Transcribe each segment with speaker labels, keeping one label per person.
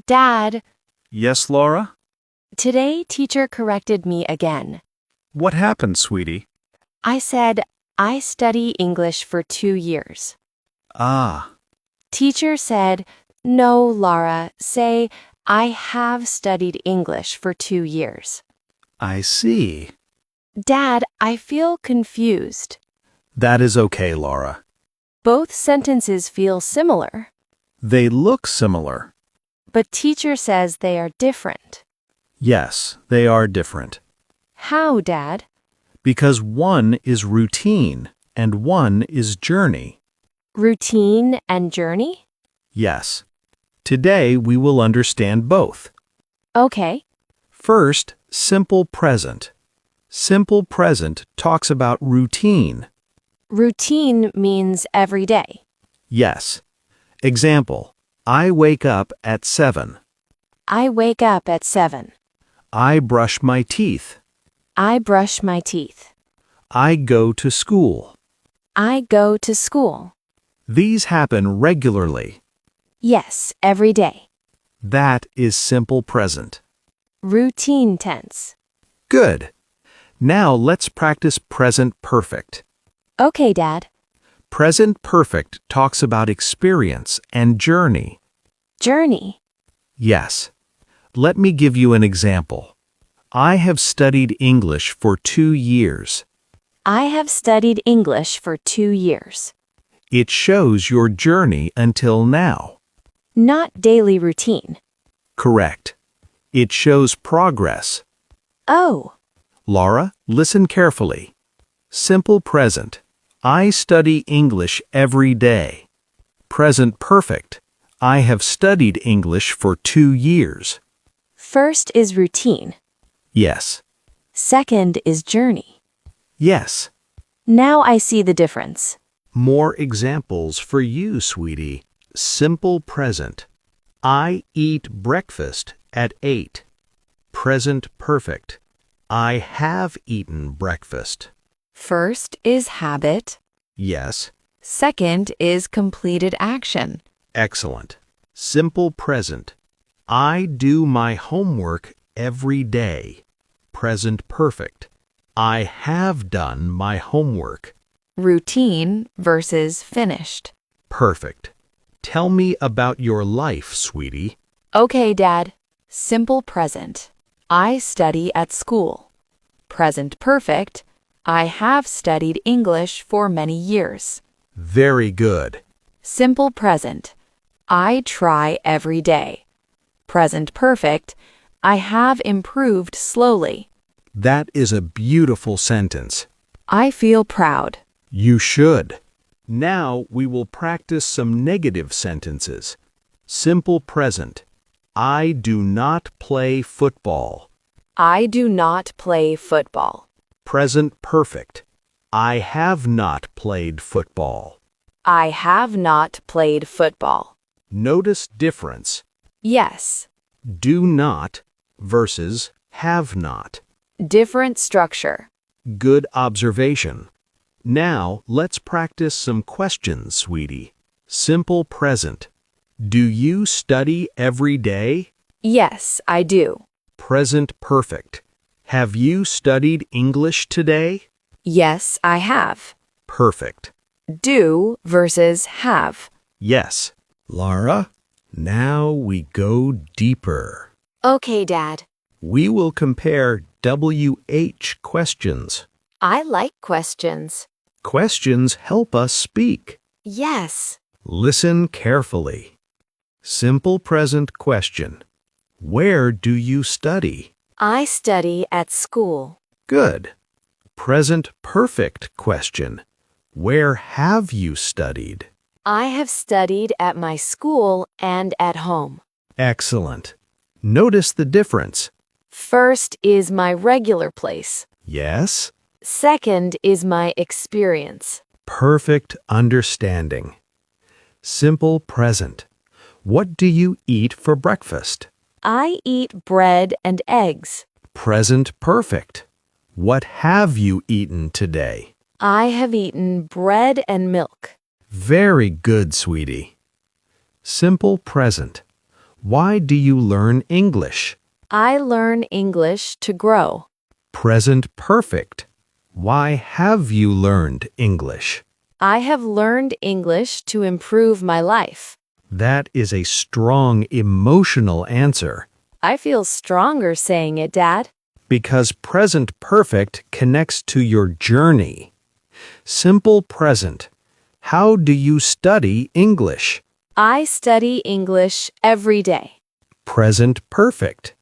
Speaker 1: Dad,
Speaker 2: Yes, Laura?
Speaker 1: today teacher corrected me again.
Speaker 2: What happened, sweetie?
Speaker 1: I said, I study English for 2 years.
Speaker 2: Ah,
Speaker 1: Teacher said, no, Laura, say, I have studied English for 2 years.
Speaker 2: I see.
Speaker 1: Dad, I feel confused.
Speaker 2: That is okay, Laura.
Speaker 1: Both sentences feel similar,
Speaker 2: They look similar.
Speaker 1: but teacher says they are different.
Speaker 2: Yes, they are different.
Speaker 1: How, Dad?
Speaker 2: Because one is routine and one is journey.
Speaker 1: Routine and journey?
Speaker 2: Yes. Today we will understand both.
Speaker 1: Okay.
Speaker 2: First, simple present. Simple present talks about routine.
Speaker 1: Routine means every day.
Speaker 2: Yes. Example, I wake up at 7.
Speaker 1: I wake up at 7.
Speaker 2: I brush my teeth.
Speaker 1: I brush my teeth.
Speaker 2: I go to school.
Speaker 1: I go to school.
Speaker 2: These happen regularly.
Speaker 1: Yes, every day.
Speaker 2: That is simple present.
Speaker 1: Routine tense.
Speaker 2: Good. Now let's practice present perfect.
Speaker 1: Okay, Dad.
Speaker 2: Present perfect talks about experience and journey.
Speaker 1: Journey.
Speaker 2: Yes. Let me give you an example. I have studied English for 2 years.
Speaker 1: I have studied English for 2 years.
Speaker 2: It shows your journey until now.
Speaker 1: Not daily routine.
Speaker 2: Correct. It shows progress.
Speaker 1: Oh,
Speaker 2: Laura, listen carefully. Simple present. I study English every day. Present perfect. I have studied English for 2 years.
Speaker 1: first is routine.
Speaker 2: Yes.
Speaker 1: Second is journey.
Speaker 2: Yes.
Speaker 1: Now I see the difference.
Speaker 2: More examples for you, sweetie. Simple present. I eat breakfast at 8. Present perfect. I have eaten breakfast.
Speaker 3: First is habit.
Speaker 2: Yes.
Speaker 3: Second is completed action.
Speaker 2: Excellent. Simple present. I do my homework every day. Present perfect. I have done my homework.
Speaker 3: Routine versus finished.
Speaker 2: Perfect. Tell me about your life, sweetie.
Speaker 3: Okay, Dad. Simple present. I study at school. Present perfect. I have studied English for many years.
Speaker 2: Very good.
Speaker 3: Simple present. I try every day. Present perfect. I have improved slowly.
Speaker 2: That is a beautiful sentence.
Speaker 3: I feel proud.
Speaker 2: You should. Now we will practice some negative sentences. Simple present. I do not play football.
Speaker 3: I do not play football.
Speaker 2: Present perfect. I have not played football.
Speaker 3: I have not played football.
Speaker 2: Notice difference.
Speaker 3: Yes.
Speaker 2: Do not versus have not.
Speaker 3: Different structure.
Speaker 2: Good observation. Now let's practice some questions, sweetie. Simple present. Do you study every day?
Speaker 3: Yes, I do.
Speaker 2: Present perfect. Have you studied English today?
Speaker 3: Yes, I have.
Speaker 2: Perfect.
Speaker 3: Do versus have.
Speaker 2: Yes. Laura, now we go deeper.
Speaker 1: Okay, Dad.
Speaker 2: We will compare WH questions.
Speaker 1: I like questions.
Speaker 2: Questions help us speak.
Speaker 1: Yes.
Speaker 2: Listen carefully. Simple present question. Where do you study?
Speaker 1: I study at school.
Speaker 2: Good. Present perfect question. Where have you studied?
Speaker 1: I have studied at my school and at home.
Speaker 2: Excellent. Notice the difference.
Speaker 1: First is my regular place.
Speaker 2: Yes?
Speaker 1: Second is my experience.
Speaker 2: Perfect understanding. Simple present. What do you eat for breakfast?
Speaker 1: I eat bread and eggs.
Speaker 2: Present perfect. What have you eaten today?
Speaker 1: I have eaten bread and milk.
Speaker 2: Very good, sweetie. Simple present. Why do you learn English?
Speaker 1: I learn English to grow.
Speaker 2: Present perfect. Why have you learned English?
Speaker 1: I have learned English to improve my life.
Speaker 2: That is a strong emotional answer.
Speaker 1: I feel stronger saying it, Dad.
Speaker 2: Because present perfect connects to your journey. Simple present. How do you study English?
Speaker 1: I study English every day.
Speaker 2: Present perfect.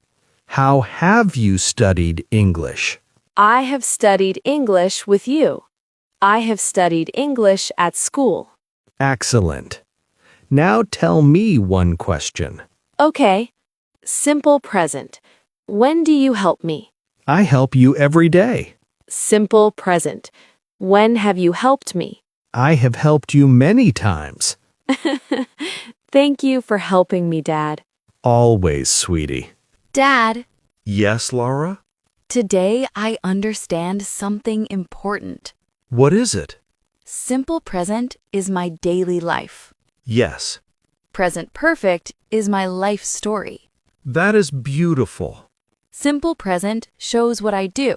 Speaker 2: How have you studied English?
Speaker 1: I have studied English with you. I have studied English at school.
Speaker 2: Excellent. Now tell me one question.
Speaker 1: Okay. Simple present. When do you help me?
Speaker 2: I help you every day.
Speaker 1: Simple present. When have you helped me?
Speaker 2: I have helped you many times.
Speaker 1: Thank you for helping me, Dad.
Speaker 2: Always, sweetie.
Speaker 3: Dad,
Speaker 2: Yes, Laura?
Speaker 3: today I understand something important.
Speaker 2: What is it?
Speaker 3: Simple present is my daily life.
Speaker 2: Yes.
Speaker 3: Present perfect is my life story.
Speaker 2: That is beautiful.
Speaker 3: Simple present shows what I do.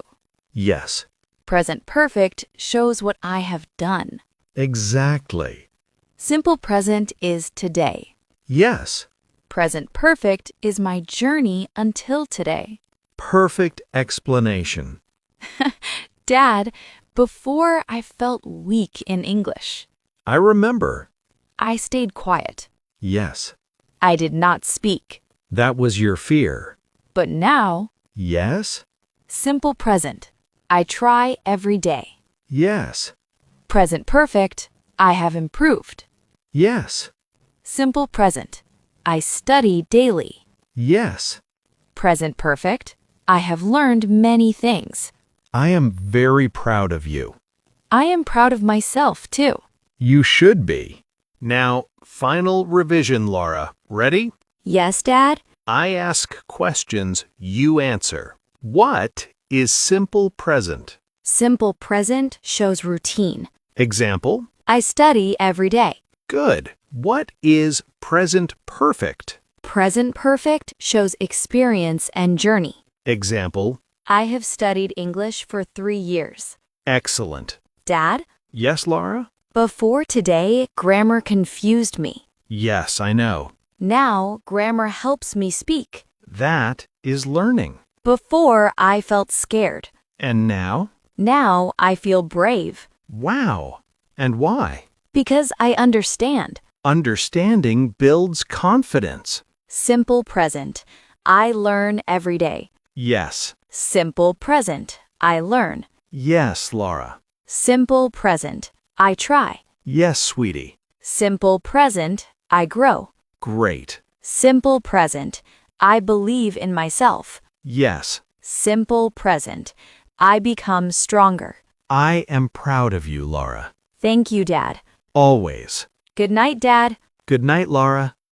Speaker 2: Yes.
Speaker 3: Present perfect shows what I have done.
Speaker 2: Exactly.
Speaker 3: Simple present is today.
Speaker 2: Yes.
Speaker 3: Present perfect is my journey until today.
Speaker 2: Perfect explanation.
Speaker 3: Dad, before I felt weak in English.
Speaker 2: I remember.
Speaker 3: I stayed quiet.
Speaker 2: Yes.
Speaker 3: I did not speak.
Speaker 2: That was your fear.
Speaker 3: But now,
Speaker 2: Yes?
Speaker 3: simple present. I try every day.
Speaker 2: Yes.
Speaker 3: Present perfect. I have improved.
Speaker 2: Yes.
Speaker 3: Simple present. I study daily.
Speaker 2: Yes.
Speaker 3: Present perfect. I have learned many things.
Speaker 2: I am very proud of you.
Speaker 3: I am proud of myself, too.
Speaker 2: You should be. Now, final revision, Laura. Ready?
Speaker 1: Yes, Dad?
Speaker 2: I ask questions, you answer. What is simple present?
Speaker 1: Simple present shows routine.
Speaker 2: Example?
Speaker 1: I study every day.
Speaker 2: Good. What is present perfect?
Speaker 1: Present perfect shows experience and journey.
Speaker 2: Example?
Speaker 1: I have studied English for 3 years.
Speaker 2: Excellent.
Speaker 1: Dad,
Speaker 2: Yes, Laura?
Speaker 1: before today, grammar confused me.
Speaker 2: Yes, I know.
Speaker 1: Now, grammar helps me speak.
Speaker 2: That is learning.
Speaker 1: Before, I felt scared.
Speaker 2: And now?
Speaker 1: Now, I feel brave.
Speaker 2: Wow. And why?
Speaker 1: Because I understand.
Speaker 2: Understanding builds confidence.
Speaker 1: Simple present. I learn every day.
Speaker 2: Yes.
Speaker 1: Simple present. I learn.
Speaker 2: Yes, Laura.
Speaker 1: Simple present. I try.
Speaker 2: Yes, sweetie.
Speaker 1: Simple present. I grow.
Speaker 2: Great.
Speaker 1: Simple present. I believe in myself.
Speaker 2: Yes.
Speaker 1: Simple present. I become stronger.
Speaker 2: I am proud of you, Laura.
Speaker 1: Thank you, Dad.
Speaker 2: Always.
Speaker 1: Good night, Dad.
Speaker 2: Good night, Laura.